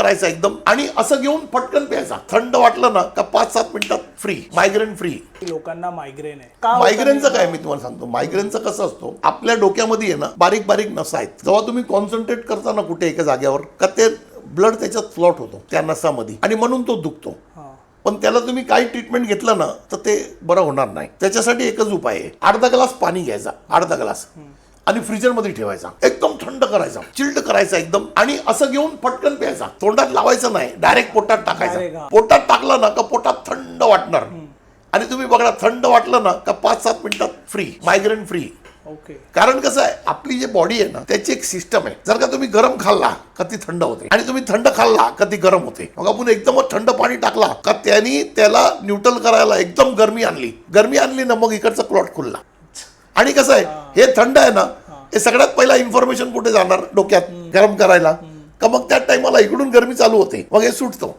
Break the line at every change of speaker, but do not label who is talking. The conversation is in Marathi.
करायचा एकदम आणि असं घेऊन पटकन प्यायचा. थंड वाटलं ना का 5-7 मिनिटात फ्री, मायग्रेन फ्री.
लोकांना मायग्रेन आहे का?
मायग्रेनचं काय मी तुम्हाला सांगतो. मायग्रेनचं कसं असतो, आपल्या डोक्यामध्ये आहे ना बारीक बारीक नसा आहेत. जेव्हा तुम्ही कॉन्सन्ट्रेट करता ना कुठे एका जागेवर का ते ब्लड त्याच्यात फ्लॉट होतो त्या नसामध्ये आणि म्हणून तो दुखतो. पण त्याला तुम्ही काही ट्रीटमेंट घेतलं ना तर ते बरं होणार नाही. त्याच्यासाठी एकच उपाय आहे, अर्धा ग्लास पाणी घ्यायचा, अर्धा ग्लास, आणि फ्रीजरमध्ये ठेवायचा, एकदम थंड करायचा, चिल्ड करायचा एकदम, आणि असं घेऊन पटकन प्यायचा. तोंडात लावायचं नाही, डायरेक्ट पोटात टाकायचा. पोटात टाकलं ना का पोटात थंड वाटणार आणि तुम्ही बघा थंड वाटलं ना का 5-7 मिनिटात फ्री, मायग्रेन फ्री.
ओके.
कारण कसं आहे, आपली जी बॉडी आहे ना त्याची एक सिस्टम आहे. जर का तुम्ही गरम खाल्ला का ती थंड होते आणि तुम्ही थंड खाल्ला का ती गरम होते. मग आपण एकदमच थंड पाणी टाकला का त्यांनी त्याला न्यूट्रल करायला एकदम गरमी आणली ना मग इकडचा क्लॉट खुलला. आणि कसं आहे, हे थंड आहे ना, हे सगळ्यात पहिला इन्फॉर्मेशन कुठे जाणार, डोक्यात गरम करायला, का मग त्या टाइमाला इकडून गरमी चालू होते, मग हे सुटतो.